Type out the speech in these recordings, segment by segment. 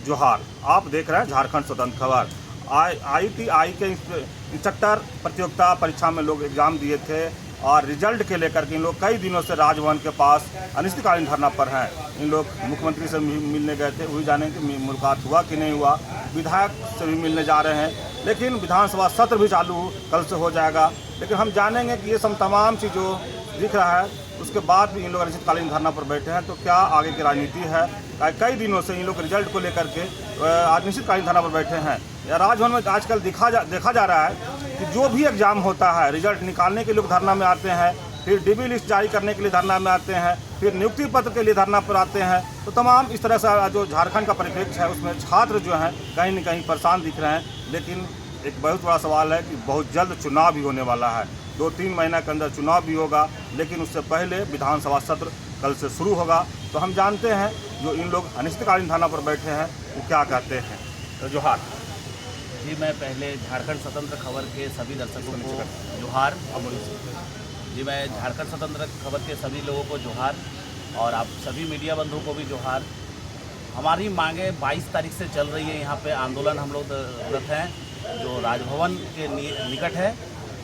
जोहार। आप देख रहे हैं झारखंड स्वतंत्र खबर। IITI के इंस्ट्रक्टर प्रतियोगिता परीक्षा में लोग एग्ज़ाम दिए थे और रिजल्ट के लेकर के इन लोग कई दिनों से राजभवन के पास अनिश्चितकालीन धरना पर हैं। इन लोग मुख्यमंत्री से मिलने गए थे, वही जाने कि मुलाकात हुआ कि नहीं हुआ। विधायक से भी मिलने जा रहे हैं, लेकिन विधानसभा सत्र भी चालू कल से हो जाएगा। लेकिन हम जानेंगे कि ये सब तमाम चीज़ जो दिख रहा है उसके बाद भी इन लोग अनिश्चितकालीन धरना पर बैठे हैं, तो क्या आगे की राजनीति है। कई दिनों से इन लोग रिजल्ट को लेकर के अनिश्चितकालीन धरना पर बैठे हैं। राजभवन में आजकल देखा जा रहा है कि जो भी एग्ज़ाम होता है रिजल्ट निकालने के लोग धरना में आते हैं, फिर DB लिस्ट जारी करने के लिए धरना में आते हैं, फिर नियुक्ति पत्र के लिए धरना पर आते हैं। तो तमाम इस तरह से जो झारखंड का परिप्रेक्ष्य है उसमें छात्र जो हैं कहीं न कहीं परेशान दिख रहे हैं। लेकिन एक बहुत बड़ा सवाल है कि बहुत जल्द चुनाव भी होने वाला है, 2-3 महीने के अंदर चुनाव भी होगा, लेकिन उससे पहले विधानसभा सत्र कल से शुरू होगा। तो हम जानते हैं जो इन लोग अनिश्चितकालीन धरना पर बैठे हैं वो क्या कहते हैं। तो जोहार जी, मैं पहले झारखंड स्वतंत्र खबर के सभी दर्शकों को जोहार। जी, मैं झारखंड स्वतंत्र खबर के सभी लोगों को जोहार और आप सभी मीडिया बंधुओं को भी जोहार। हमारी मांगे 22 तारीख से चल रही है। यहाँ पे आंदोलन हम लोग रत हैं जो राजभवन के निकट है,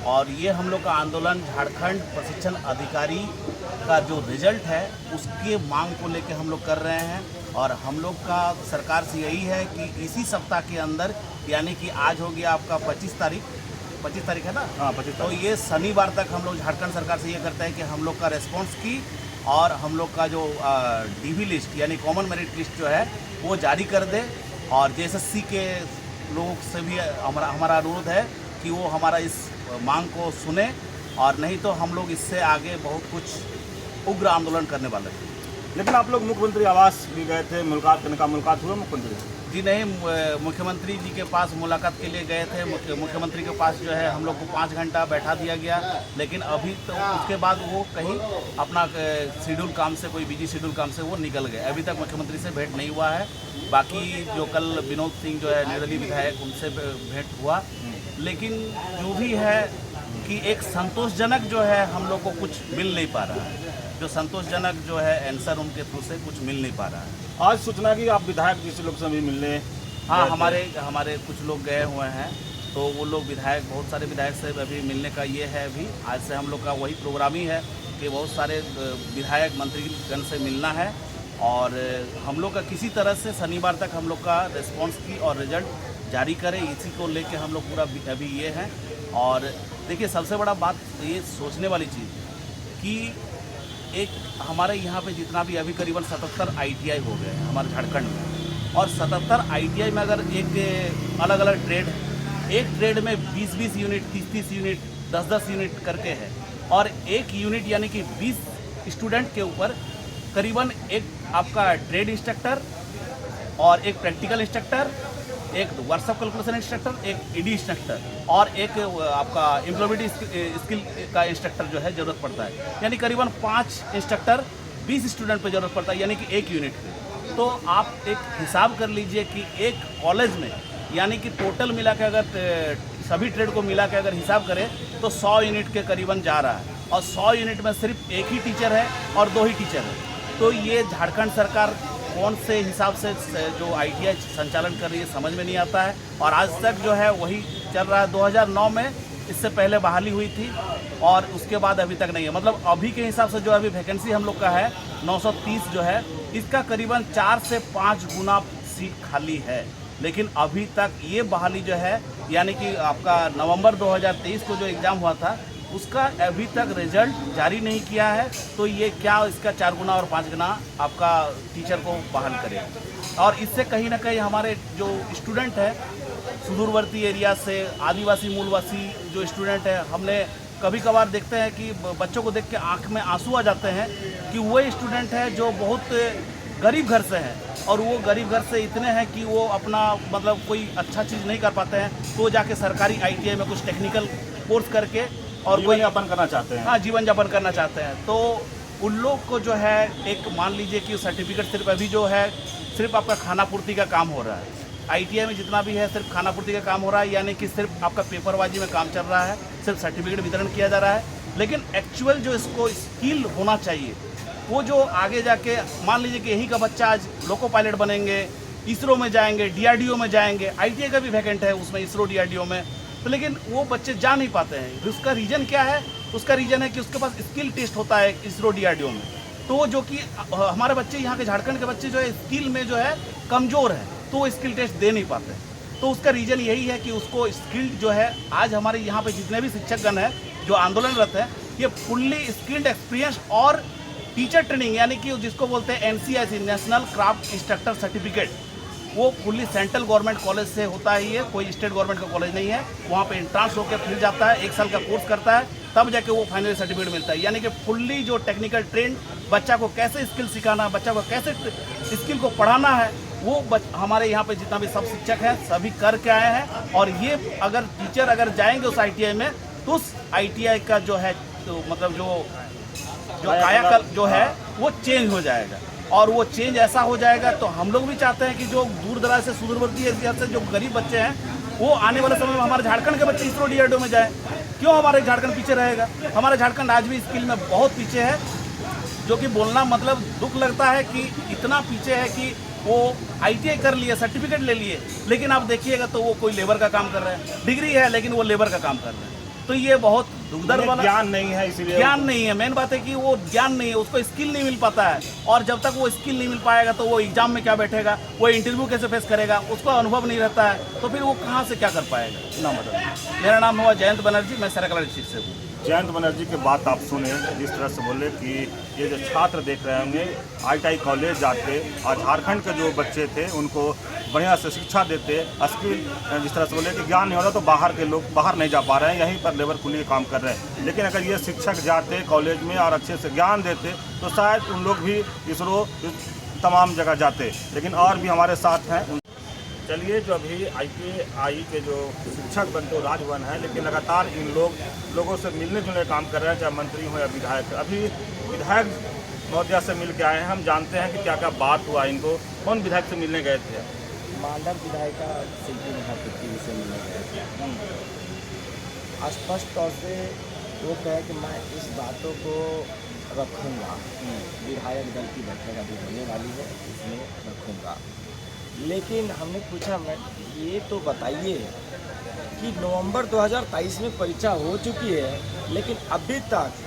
और ये हम लोग का आंदोलन झारखंड प्रशिक्षण अधिकारी का जो रिजल्ट है उसके मांग को लेके हम लोग कर रहे हैं। और हम लोग का सरकार से यही है कि इसी सप्ताह के अंदर, यानी कि आज हो गया आपका 25 तारीख है ना। हाँ, 25 तो ये शनिवार तक हम लोग झारखंड सरकार से ये करते हैं कि हम लोग का रेस्पॉन्स की और हम लोग का जो DB लिस्ट यानी कॉमन मेरिट लिस्ट जो है वो जारी कर दे। और JSSC के लोगों से भी हमारा अनुरोध है कि वो हमारा इस मांग को सुने, और नहीं तो हम लोग इससे आगे बहुत कुछ उग्र आंदोलन करने वाले हैं। लेकिन आप लोग मुख्यमंत्री आवास भी गए थे, मुलाकात करने का मुलाकात हुआ मुख्यमंत्री? जी नहीं, मुख्यमंत्री जी के पास मुलाकात के लिए गए थे। मुख्यमंत्री के पास जो है हम लोग को 5 घंटा बैठा दिया गया, लेकिन अभी तो उसके बाद वो कहीं अपना शेड्यूल काम से, कोई बिजी शेड्यूल काम से वो निकल गए। अभी तक मुख्यमंत्री से भेंट नहीं हुआ है। बाकी जो कल विनोद सिंह जो है निर्दलीय विधायक, उनसे भेंट हुआ। लेकिन जो भी है कि एक संतोषजनक जो है हम लोग को कुछ मिल नहीं पा रहा है, जो संतोषजनक जो है आंसर उनके थ्रू से कुछ मिल नहीं पा रहा है। आज सूचना कि आप विधायक जी से लोग से भी मिलने? हाँ, हमारे कुछ लोग गए हुए हैं, तो वो लोग विधायक, बहुत सारे विधायक से अभी मिलने का ये है। अभी आज से हम लोग का वही प्रोग्राम ही है कि बहुत सारे विधायक मंत्रीगण से मिलना है, और हम लोग का किसी तरह से शनिवार तक हम लोग का रिस्पॉन्स की और रिजल्ट जारी करें, इसी को लेके हम लोग पूरा अभी ये हैं। और देखिए, सबसे बड़ा बात ये सोचने वाली चीज़ कि एक हमारे यहाँ पे जितना भी अभी करीबन 77 ITI हो गए हैं हमारे झारखंड में, और 77 ITI में अगर एक अलग अलग ट्रेड है, एक ट्रेड में 20-20 यूनिट, 30-30 यूनिट, 10-10 यूनिट करके है, और एक यूनिट यानी कि 20 स्टूडेंट के ऊपर करीबन एक आपका ट्रेड इंस्ट्रक्टर और एक प्रैक्टिकल इंस्ट्रक्टर, एक वर्कशॉप कैलकुलेशन इंस्ट्रक्टर, एक ED इंस्ट्रक्टर और एक आपका एम्प्लॉयबिलिटी स्किल का इंस्ट्रक्टर जो है ज़रूरत पड़ता है। यानी करीबन 5 इंस्ट्रक्टर 20 स्टूडेंट पे ज़रूरत पड़ता है, यानी कि एक यूनिट पे। तो आप एक हिसाब कर लीजिए कि एक कॉलेज में, यानी कि टोटल मिला के अगर सभी ट्रेड को मिला के अगर हिसाब करें तो 100 यूनिट के करीबन जा रहा है, और 100 यूनिट में सिर्फ एक ही टीचर है और 2 ही टीचर है। तो ये झारखंड सरकार कौन से हिसाब से जो ITI संचालन कर रही है समझ में नहीं आता है। और आज तक जो है वही चल रहा है। 2009 में इससे पहले बहाली हुई थी और उसके बाद अभी तक नहीं है। मतलब अभी के हिसाब से जो अभी वैकेंसी हम लोग का है 930 जो है, इसका करीबन 4 से 5 गुना सीट खाली है। लेकिन अभी तक ये बहाली जो है, यानी कि आपका नवंबर 2023 को जो एग्ज़ाम हुआ था उसका अभी तक रिजल्ट जारी नहीं किया है। तो ये क्या इसका 4 गुना और 5 गुना आपका टीचर को बहाल करेगा। और इससे कहीं ना कहीं हमारे जो स्टूडेंट है सुदूरवर्ती एरिया से, आदिवासी मूलवासी जो स्टूडेंट है, हमने कभी कभार देखते हैं कि बच्चों को देख के आँख में आंसू आ जाते हैं कि वही स्टूडेंट है जो बहुत गरीब घर से हैं, और वो गरीब घर से इतने हैं कि वो अपना मतलब कोई अच्छा चीज़ नहीं कर पाते हैं, तो जाके सरकारी ITI में कुछ टेक्निकल कोर्स करके और जीवन यापन करना चाहते हैं। हाँ, जीवन यापन करना चाहते हैं। तो उन लोग को जो है एक मान लीजिए कि सर्टिफिकेट सिर्फ अभी जो है सिर्फ आपका खाना पूर्ति का काम हो रहा है। ITI में जितना भी है सिर्फ खाना पूर्ति का काम हो रहा है, यानी कि सिर्फ आपका पेपरबाजी में काम चल रहा है, सिर्फ सर्टिफिकेट वितरण किया जा रहा है। लेकिन एक्चुअल जो इसको स्किल होना चाहिए, वो जो आगे जाके मान लीजिए कि यहीं का बच्चा आज लोको पायलट बनेंगे इसरो में जाएंगे, डीआरडीओ में जाएंगे, आईटीआई का भी वैकेंट है उसमें, इसरो डीआरडीओ में। तो लेकिन वो बच्चे जा नहीं पाते हैं। उसका रीज़न क्या है? उसका रीज़न है कि उसके पास स्किल टेस्ट होता है इसरो डीआरडीओ में, तो जो कि हमारे बच्चे यहाँ के झारखंड के बच्चे जो है स्किल में जो है कमज़ोर है, तो वो स्किल टेस्ट दे नहीं पाते। तो उसका रीज़न यही है कि उसको स्किल्ड जो है, आज हमारे यहाँ पे जितने भी शिक्षकगण हैं जो आंदोलनरत हैं, ये फुल्ली स्किल्ड एक्सपीरियंस और टीचर ट्रेनिंग, यानी कि जिसको बोलते हैं NCIC national craft instructor certificate, वो फुल्ली सेंट्रल गवर्नमेंट कॉलेज से होता है। ये कोई स्टेट गवर्नमेंट का कॉलेज नहीं है। वहाँ पे एंट्रांस होकर फिर जाता है, 1 साल का कोर्स करता है, तब जाके वो फाइनल सर्टिफिकेट मिलता है। यानी कि फुल्ली जो टेक्निकल ट्रेंड, बच्चा को कैसे स्किल सिखाना, बच्चा को कैसे स्किल को पढ़ाना है, वो हमारे यहाँ पे जितना भी सब शिक्षक हैं सभी करके आए हैं। और ये अगर टीचर अगर जाएंगे उस ITI में, तो उस ITI का जो है तो मतलब जो कायाकल्प जो है वो चेंज हो जाएगा। और वो चेंज ऐसा हो जाएगा तो हम लोग भी चाहते हैं कि जो दूर दराज से सुदूरवर्ती एरिया से जो गरीब बच्चे हैं, वो आने वाले समय में हमारे झारखंड के बच्चे इसरो डीआरडीओ में जाएं। क्यों हमारे झारखंड पीछे रहेगा? हमारा झारखंड आज भी स्किल में बहुत पीछे है, जो कि बोलना मतलब दुख लगता है कि इतना पीछे है कि वो ITI कर लिए, सर्टिफिकेट ले लिए, लेकिन आप देखिएगा तो वो कोई लेबर का काम कर रहे हैं। डिग्री है लेकिन वो लेबर का काम कर रहे हैं। तो ये बहुत दुर्दर्द वाला ज्ञान नहीं है, इसीलिए ज्ञान नहीं है। मेन बात है कि वो ज्ञान नहीं है, उसको स्किल नहीं मिल पाता है। और जब तक वो स्किल नहीं मिल पाएगा तो वो एग्जाम में क्या बैठेगा, वो इंटरव्यू कैसे फेस करेगा, उसको अनुभव नहीं रहता है, तो फिर वो कहाँ से क्या कर पाएगा। ना मतलब मेरा नाम हुआ जयंत बनर्जी, मैं सरायकला डिस्ट्रिक्ट से हूँ। जयंत बनर्जी की बात आप सुने, जिस तरह से बोले कि ये जो छात्र देख रहे होंगे ITI कॉलेज जाते और झारखंड के जो बच्चे थे उनको बढ़िया से शिक्षा देते, स्किल जिस तरह से बोले कि ज्ञान नहीं होता तो बाहर के लोग बाहर नहीं जा पा रहे हैं, यहीं पर लेबर कुली काम कर रहे हैं। लेकिन अगर ये शिक्षक जाते कॉलेज में और अच्छे से ज्ञान देते तो शायद उन लोग भी इसरो तमाम जगह जाते। लेकिन और भी हमारे साथ हैं। चलिए, जो अभी ITI के जो शिक्षक बनते राजभवन है, लेकिन लगातार इन लोगों से मिलने जुलने काम कर रहे हैं, चाहे मंत्री हो या विधायक। अभी विधायक महोदया से मिल के आए हैं, हम जानते हैं कि क्या क्या बात हुआ इनको। कौन विधायक से मिलने गए थे? मालदार विधायिका शिल्पी महापति से मिलने गए थे। स्पष्ट तौर से वो कहे कि मैं इस बातों को रखूँगा, विधायक दल की बैठक अभी होने वाली है, इसमें रखूँगा। लेकिन हमने पूछा, मैं ये तो बताइए कि नवंबर 2023 में परीक्षा हो चुकी है, लेकिन अभी तक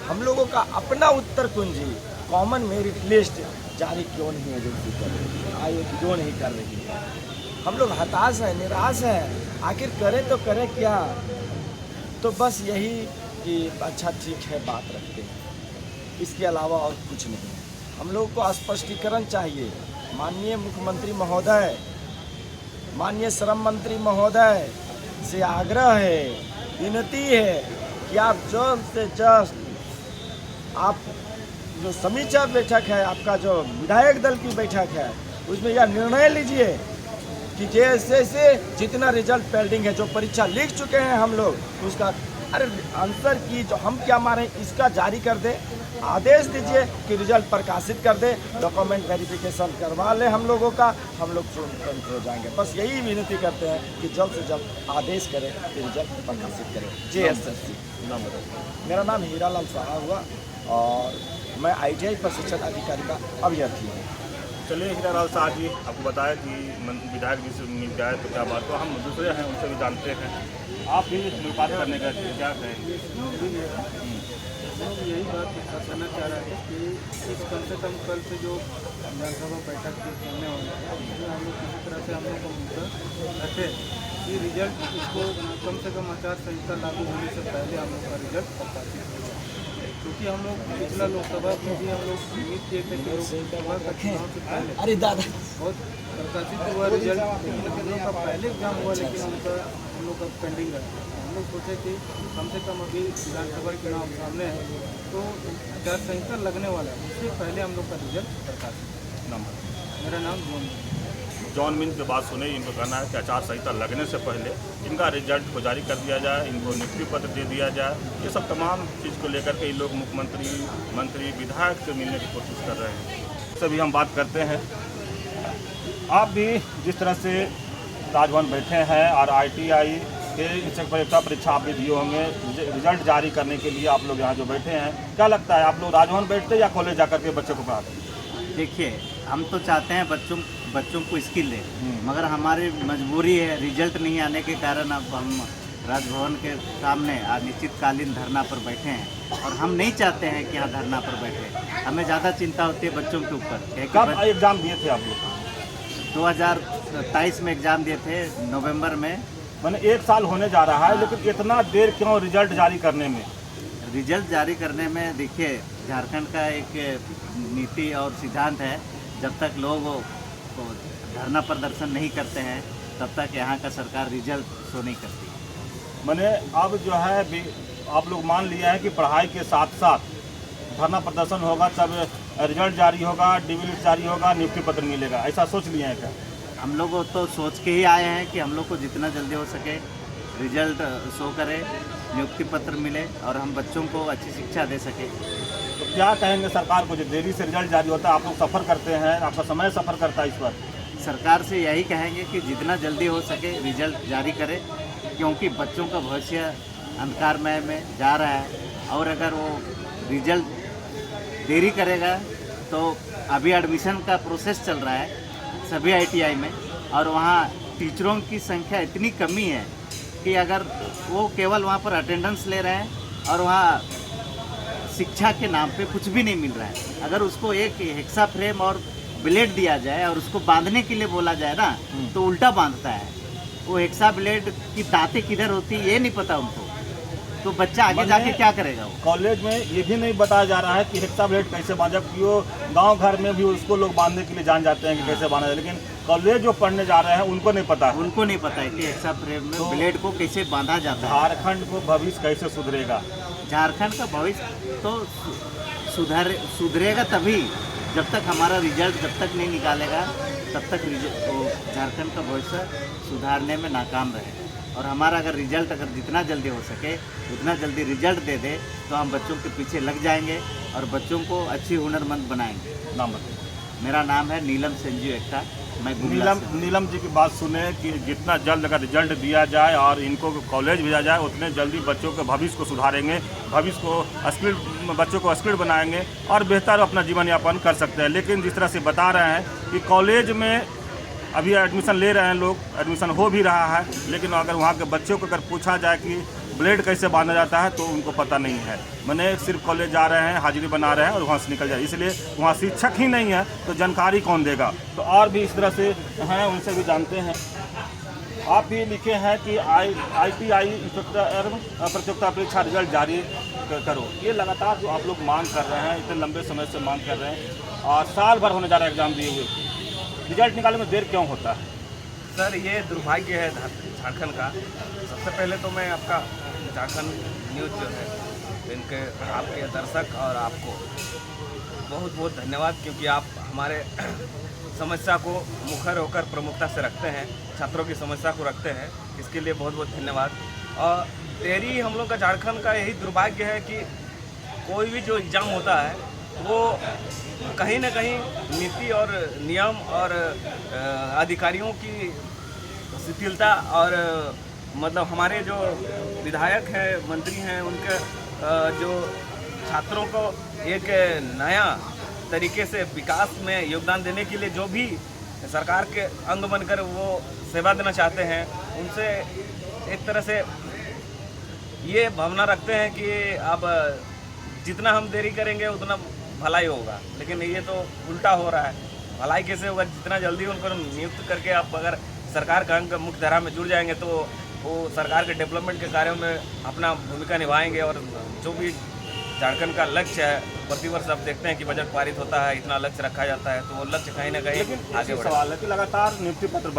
हम लोगों का अपना उत्तर कुंजी कॉमन मेरिट लिस्ट जारी क्यों नहीं है, आयोग क्यों नहीं कर रही है। हम लोग हताश हैं, निराश हैं, आखिर करें तो करें क्या। तो बस यही कि अच्छा ठीक है बात रखते हैं, इसके अलावा और कुछ नहीं। हम लोगों को स्पष्टीकरण चाहिए। माननीय मुख्यमंत्री महोदय, माननीय श्रम मंत्री महोदय से आग्रह है, विनती है कि आप जल्द से जल्द आप जो समीक्षा बैठक है, आपका जो विधायक दल की बैठक है, उसमें यह निर्णय लीजिए कि जैसे जितना रिजल्ट पेंडिंग है, जो परीक्षा लिख चुके हैं हम लोग, उसका आंसर की जो हम क्या मारे इसका जारी कर दे, आदेश दीजिए कि रिजल्ट प्रकाशित कर दे, डॉक्यूमेंट वेरिफिकेशन करवा ले हम लोगों का, हम लोग स्वतंत्र हो जाएंगे। बस यही विनती करते हैं कि जल्द से जल्द आदेश करें कि रिजल्ट प्रकाशित करें। JSSC। मेरा नाम हीरालाल साहा हुआ और मैं ITI प्रशिक्षण अधिकारी का अभ्यर्थी हूँ। चलिए, हीरालाल साहब जी, आपको बताया कि विधायक जी से मिल गए तो क्या बात हो। हम दूसरे हैं, उनसे भी जानते हैं। आप भी मुलाकात करने का क्या कहेंगे? यही बात कहना चाह रहा है कि इस कम से कम कल से जो विधानसभा बैठक के सामने होने है, उसमें हम लोग किसी तरह से हम लोग का मुद्दा रखे कि रिजल्ट इसको कम से कम आचार संहिता लागू होने से पहले हम लोग का रिजल्ट प्रकाशित हो जाए। क्योंकि हम लोग पिछला लोकसभा में भी हम लोग उम्मीद किए थे कि लोकसभा का चुनाव से पहले बहुत प्रकाशित हुआ रिजल्ट, लेकिन हम लोग का पहले एग्जाम हुआ, लेकिन हम लोग का पेंडिंग है। हम लोग सोचे कि कम से कम अभी विधानसभा चुनाव सामने है तो आचार संहिता लगने वाला है, उससे पहले हम लोग का रिजल्ट प्रकाशित। मेरा नाम जॉन मिन की बात सुने, इनको कहना है कि आचार संहिता लगने से पहले इनका रिजल्ट को जारी कर दिया जाए, इनको नियुक्ति पत्र दे दिया जाए। ये सब तमाम चीज़ को लेकर के ये लोग मुख्यमंत्री, मंत्री, विधायक से मिलने की कोशिश कर रहे हैं। सभी हम बात करते हैं। आप भी जिस तरह से राजभवन बैठे हैं और ITI के शिक्षक परीक्षा आप भी दिए होंगे, रिजल्ट जारी करने के लिए आप लोग यहाँ जो बैठे हैं, क्या लगता है आप लोग राजभवन बैठते या कॉलेज जाकर के बच्चे को पढ़ाते? देखिए, हम तो चाहते हैं बच्चों को स्किल दें, मगर हमारी मजबूरी है, रिजल्ट नहीं आने के कारण अब हम राजभवन के सामने अनिश्चितकालीन धरना पर बैठे हैं। और हम नहीं चाहते हैं कि यहाँ धरना पर बैठे, हमें ज़्यादा चिंता होती है बच्चों के ऊपर। कब एग्जाम दिए थे आप लोग? 2023 में एग्ज़ाम दिए थे, नवंबर में। मैंने 1 साल होने जा रहा है, लेकिन इतना देर क्यों रिजल्ट जारी करने में? रिजल्ट जारी करने में देखिए, झारखंड का एक नीति और सिद्धांत है, जब तक लोग धरना प्रदर्शन नहीं करते हैं तब तक यहाँ का सरकार रिजल्ट शो नहीं करती। मैंने अब जो है आप लोग मान लिया है कि पढ़ाई के साथ साथ धरना प्रदर्शन होगा, तब रिजल्ट जारी होगा, डिविडेंड जारी होगा, नियुक्ति पत्र मिलेगा, ऐसा सोच लिए हैं क्या? हम लोग तो सोच के ही आए हैं कि हम लोग को जितना जल्दी हो सके रिजल्ट शो करे, नियुक्ति पत्र मिले और हम बच्चों को अच्छी शिक्षा दे सके। तो क्या कहेंगे सरकार को, जो देरी से रिजल्ट जारी होता है, आप लोग सफ़र करते हैं, आपका समय सफ़र करता है इस पर? सरकार से यही कहेंगे कि जितना जल्दी हो सके रिजल्ट जारी करे, क्योंकि बच्चों का भविष्य अंधकारमय में जा रहा है। और अगर वो रिजल्ट देरी करेगा तो अभी एडमिशन का प्रोसेस चल रहा है सभी ITI में, और वहाँ टीचरों की संख्या इतनी कमी है कि अगर वो केवल वहाँ पर अटेंडेंस ले रहे हैं और वहाँ शिक्षा के नाम पे कुछ भी नहीं मिल रहा है। अगर उसको एक हेक्सा फ्रेम और ब्लेड दिया जाए और उसको बांधने के लिए बोला जाए ना, तो उल्टा बांधता है। वो हेक्सा ब्लेड की दांतें किधर होती है ये नहीं पता उनको, तो बच्चा आगे जाके क्या करेगा? वो कॉलेज में ये भी नहीं बताया जा रहा है कि हेक्सा ब्लेड कैसे बांधा, कि वो गांव घर में भी उसको लोग बांधने के लिए जान जाते हैं कि कैसे बांधा जाए, लेकिन कॉलेज जो पढ़ने जा रहे हैं उनको नहीं पता है। उनको नहीं पता है कि हेक्सा फ्रेम में ब्लेड को कैसे बांधा जाता है। झारखंड को भविष्य कैसे सुधरेगा? झारखंड का भविष्य तो सुधरेगा तभी जब तक हमारा रिजल्ट जब तक नहीं निकालेगा तब तक झारखंड का भविष्य सुधारने में नाकाम रहे। और हमारा अगर रिजल्ट जितना जल्दी हो सके उतना जल्दी रिजल्ट दे दे तो हम बच्चों के पीछे लग जाएंगे और बच्चों को अच्छी हुनरमंद बनाएंगे। नाम बताइए। मेरा नाम है नीलम संजीव एक्का, मैं नीलम जी की बात सुने कि जितना जल्द अगर रिजल्ट दिया जाए और इनको कॉलेज भेजा जाए उतने जल्दी बच्चों के भविष्य को सुधारेंगे, भविष्य को बच्चों को स्किल्ड बनाएंगे और बेहतर अपना जीवन यापन कर सकते हैं। लेकिन जिस तरह से बता रहे हैं कि कॉलेज में अभी एडमिशन ले रहे हैं लोग, एडमिशन हो भी रहा है, लेकिन अगर वहाँ के बच्चों को अगर पूछा जाए कि ब्लेड कैसे बांधा जाता है तो उनको पता नहीं है। मैंने सिर्फ कॉलेज जा रहे हैं, हाजिरी बना रहे हैं और वहाँ से निकल जाए, इसलिए वहाँ शिक्षक ही नहीं है तो जानकारी कौन देगा। तो और भी इस तरह से हैं, उनसे भी जानते हैं। आप भी लिखे हैं कि ITI इंस्पेक्टर प्रतियोगिता परीक्षा रिजल्ट जारी करो, ये लगातार जो आप लोग मांग कर रहे हैं, इतने लंबे समय से मांग कर रहे हैं और साल भर होने जा रहा है एग्ज़ाम दिए हुए, रिजल्ट निकालने में देर क्यों होता है? सर ये दुर्भाग्य है झारखंड का। सबसे पहले तो मैं आपका झारखंड न्यूज़ जो है इनके आपके दर्शक और आपको बहुत बहुत धन्यवाद, क्योंकि आप हमारे समस्या को मुखर होकर प्रमुखता से रखते हैं, छात्रों की समस्या को रखते हैं, इसके लिए बहुत बहुत धन्यवाद। और देरी हम लोग का झारखंड का यही दुर्भाग्य है कि कोई भी जो एग्ज़ाम होता है वो कहीं ना कहीं नीति और नियम और अधिकारियों की शिथिलता और मतलब हमारे जो विधायक हैं, मंत्री हैं, उनके जो छात्रों को एक नया तरीके से विकास में योगदान देने के लिए जो भी सरकार के अंग बनकर वो सेवा देना चाहते हैं, उनसे एक तरह से ये भावना रखते हैं कि अब जितना हम देरी करेंगे उतना भलाई होगा, लेकिन ये तो उल्टा हो रहा है। भलाई कैसे होगा? जितना जल्दी उनको नियुक्त करके आप अगर सरकार का अंग मुख्य धारा में जुड़ जाएंगे तो वो सरकार के डेवलपमेंट के कार्यों में अपना भूमिका निभाएंगे। और जो भी झारखंड का लक्ष्य है, प्रतिवर्ष आप देखते हैं कि बजट पारित होता है, इतना लक्ष्य रखा जाता है, तो वो लक्ष्य कहीं ना कहीं आगे बढ़े। सवाल है कि लगातार नियुक्ति पत्र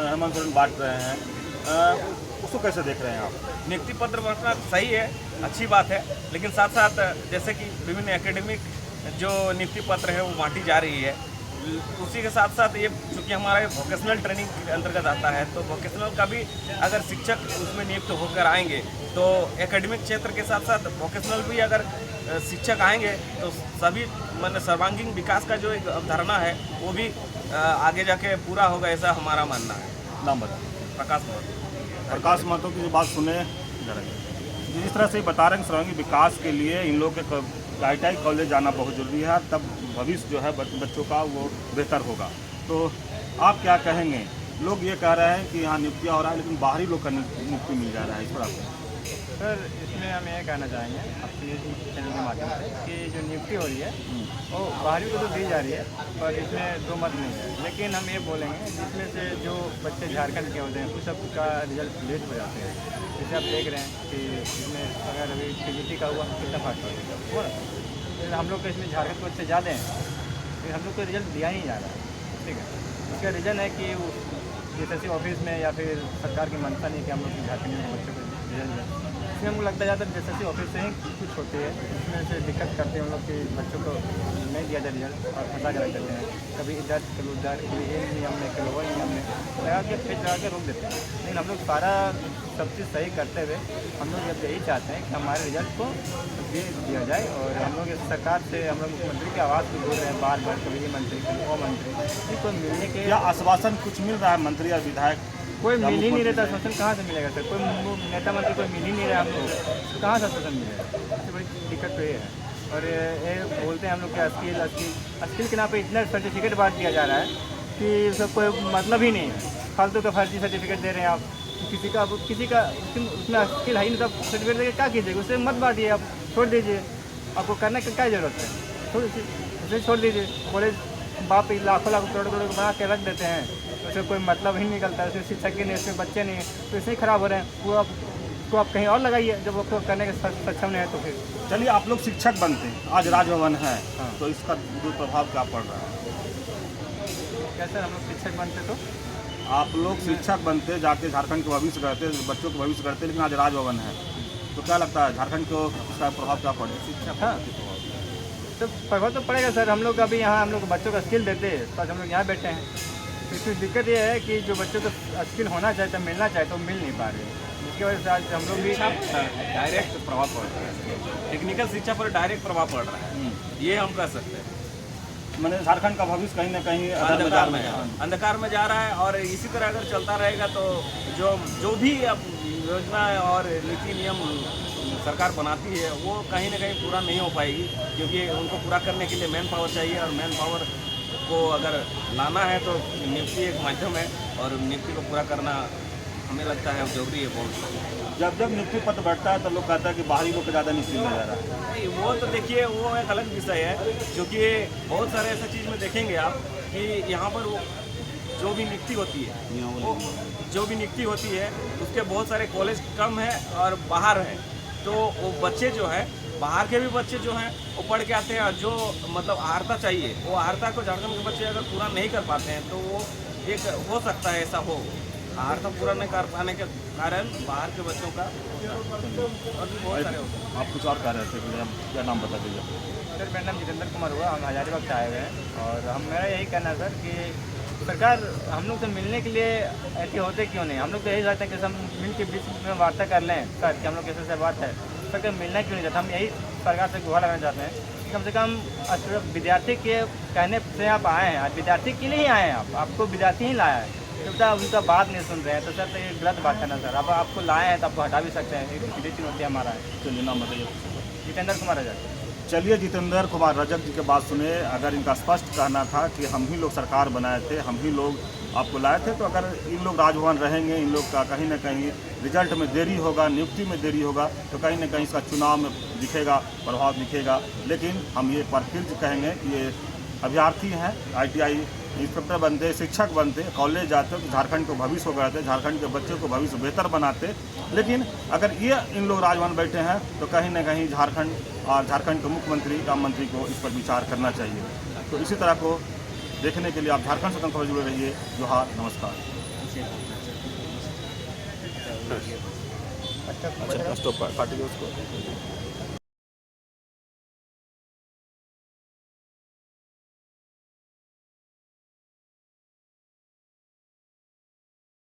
हेमंत सोरेन बांट रहे हैं, उसको कैसे देख रहे हैं आप? नियुक्ति पत्र बांटना सही है, अच्छी बात है, लेकिन साथ साथ जैसे कि विभिन्न एकेडमिक जो नियुक्ति पत्र है वो बांटी जा रही है, उसी के साथ साथ ये चूँकि हमारे वोकेशनल ट्रेनिंग के अंतर्गत आता है, तो वोकेशनल का भी अगर शिक्षक उसमें नियुक्त होकर आएंगे तो एकेडमिक क्षेत्र के साथ साथ वोकेशनल भी अगर शिक्षक आएंगे तो सभी मतलब सर्वांगीण विकास का जो एक अवधारणा है वो भी आगे जाके पूरा होगा, ऐसा हमारा मानना है। नाम बताएं। प्रकाश महतो। प्रकाश महतो की जो बात सुने, जिस तरह से बता रहे हैं सर्वांगीण विकास के लिए इन लोगों के ITI कॉलेज जाना बहुत जरूरी है, तब भविष्य जो है बच्चों का वो बेहतर होगा। तो आप क्या कहेंगे? लोग ये कह रहे हैं कि यहाँ नियुक्ति हो रहा है लेकिन बाहरी लोग का नियुक्ति मिल जा रहा है, इस पर आप सर इसमें हम ये कहना चाहेंगे अपने चैनल के माध्यम से कि जो नियुक्ति हो रही है वो बाहरी को तो दी जा रही है, पर इसमें दो मत नहीं है। लेकिन हम ये बोलेंगे जिसमें से जो बच्चे झारखंड के होते हैं उस सबका रिजल्ट लेट हो जाते हैं। जैसे आप देख रहे हैं कि इसमें अगर अभी PGT का हुआ कितना फास्ट हुआ ना, हम लोग का इसमें झारखंड के बच्चे ज़्यादा हैं लेकिन हम लोग को रिजल्ट दिया ही नहीं जा रहा है। ठीक है, इसका रीज़न है कि SSC ऑफिस में या फिर सरकार की मंशा नहीं कि हम लोग झारखंड के बच्चों को रिजल्ट दें। इसमें हमको लगता है ज़्यादातर SSC ऑफिस से ही कुछ होती है, इसमें से दिक्कत करते हैं हम लोग कि बच्चों को नहीं दिया जाए रिजल्ट और फंसा कर रख देते हैं। कभी इधर कभी उधर, कभी ये नियम में कभी वो नियम में लगा के फिर लगा के रोक देते हैं। लेकिन हम लोग सारा सब चीज़ सही करते हुए हम लोग अब यही चाहते हैं कि हमारे रिजल्ट को दे दिया जाए। और हम लोग इस सरकार से हम लोग मुख्यमंत्री की आवाज़ भी बोल रहे हैं बार बार, कभी ये मंत्री कभी वो मंत्री, कोई मिलने के क्या आश्वासन कुछ मिल रहा है मंत्री या विधायक? कोई मिल ही नहीं रहता। आश्वासन कहाँ से मिलेगा सर? कोई नेता मंत्री कोई मिल ही नहीं रहा हम लोग, तो कहाँ से आश्वासन मिलेगा? सबसे बड़ी दिक्कत तो ये है। और ये बोलते हैं हम लोग कि स्किल के नाम पे इतना सर्टिफिकेट बांट दिया जा रहा है कि उसका कोई मतलब ही नहीं है। फालतू का फर्जी सर्टिफिकेट दे रहे हैं आप। किसी का उसमें स्किल है ही नहीं, तो सर्टिफिकेट देकर क्या कीजिएगा? उससे मत बांटिए, आप छोड़ दीजिए। आपको करने की क्या ज़रूरत है? उसे छोड़ दीजिए। कॉलेज बाप लाखों करोड़ बना के रख देते हैं, उससे कोई मतलब ही नहीं निकलता है। उसमें शिक्षक ही नहीं, उसमें बच्चे नहीं, तो इससे ही ख़राब हो रहे हैं। वो उसको आप कहीं और लगाइए जब आपको करने के सक्षम नहीं है तो फिर। चलिए, आप लोग शिक्षक बनते हैं, आज राजभवन है, हाँ। तो इसका दुष्प्रभाव क्या पड़ रहा है? क्या सर, हम लोग शिक्षक बनते तो आप लोग शिक्षक बनते, जाके झारखंड के भविष्य करते, बच्चों के भविष्य करते, लेकिन आज राजभवन है, तो क्या लगता है झारखंड को इसका प्रभाव क्या पड़ेगा? शिक्षक हाँ, तो प्रभाव तो पड़ेगा सर। हम लोग अभी यहाँ हम लोग बच्चों का स्किल देते हैं तो आज हम लोग यहाँ बैठे हैं। तो इसमें दिक्कत ये है कि जो बच्चों को स्किल होना चाहिए तो मिलना चाहिए तो मिल नहीं पा रहे, जिसकी वजह से आज हम लोग भी डायरेक्ट प्रभाव पड़ रहा है। टेक्निकल शिक्षा पर डायरेक्ट प्रभाव पड़ रहा है, ये हम कह सकते हैं। मैंने झारखंड का भविष्य कहीं ना कहीं अंधकार में जा रहा है। और इसी तरह अगर चलता रहेगा तो जो भी अब योजना और नीति नियम सरकार बनाती है वो कहीं ना कहीं पूरा नहीं हो पाएगी, क्योंकि उनको पूरा करने के लिए मैन पावर चाहिए। और मैन पावर को अगर लाना है तो नियुक्ति एक माध्यम है, और नियुक्ति को पूरा करना हमें लगता है जरूरी है बहुत। जब नियुक्ति पत्र बैठता है तो लोग कहता है कि बाहरी लोग को ज़्यादा नियुक्ति मिल जा रहा है। नहीं, वो तो देखिए वो एक अलग विषय है, क्योंकि बहुत सारे ऐसा चीज़ में देखेंगे आप कि यहाँ पर जो भी नियुक्ति होती है उसके बहुत सारे कॉलेज कम है और बाहर है। तो वो बच्चे जो है बाहर के भी बच्चे जो हैं वो पढ़ के आते हैं, और जो मतलब अर्हता चाहिए वो अर्हता को झारखंड के बच्चे अगर पूरा नहीं कर पाते हैं तो वो एक हो सकता है ऐसा हो, अर्हता पूरा नहीं कर पाने के कारण बाहर के बच्चों का और भी बहुत सारे होते हैं। आप कुछ और कह रहे थे, क्या नाम बता दीजिए? सर मेरा नाम जितेंद्र कुमार हुआ, हम हजारीबाग से आए हुए हैं। और मेरा यही कहना है सर कि सरकार हम लोग से मिलने के लिए ऐसे होते क्यों नहीं? हम लोग तो यही चाहते हैं कि हम मिल के बीच में वार्ता कर लें सर कि हम लोग कैसे बात है, सर मिलना क्यों नहीं चाहता? हम यही सरकार से गुहार लगाना चाहते हैं कि कम से कम विद्यार्थी के कहने से आप आए हैं, आज विद्यार्थी के लिए ही आए हैं, आपको विद्यार्थी ही लाया है, तो उनका बात नहीं सुन रहे हैं तो सर तो ये गलत बात है ना सर। अब आपको लाए हैं तो आपको हटा भी सकते हैं, एक सीधी चुनौती हमारा है। चलिए, नाम बताइए। जितेंद्र कुमार रजक। चलिए, जितेंद्र कुमार रजक जी के बात सुने। अगर इनका स्पष्ट कहना था कि हम ही लोग सरकार बनाए थे, हम ही लोग आपको लाए थे, तो अगर इन लोग राजभवन रहेंगे, इन लोग का कहीं ना कहीं रिजल्ट में देरी होगा, नियुक्ति में देरी होगा, तो कहीं ना कहीं इसका चुनाव में दिखेगा, प्रभाव दिखेगा। लेकिन हम ये पर फिर कहेंगे कि ये अभ्यर्थी हैं, ITI इंस्पेक्टर बनते, शिक्षक बनते, कॉलेज जाते तो झारखंड को भविष्य हो गए थे, झारखंड के बच्चों को भविष्य बेहतर बनाते। लेकिन अगर ये इन लोग राजभवन बैठे हैं तो कहीं ना कहीं झारखंड और झारखंड के मुख्यमंत्री का मंत्री को इस पर विचार करना चाहिए। तो इसी तरह को देखने के लिए आप झारखंड स्वतंत्र खबर जुड़े रहिए। जोहार, नमस्कार। अच्छा, स्टॉप काटिए उसको।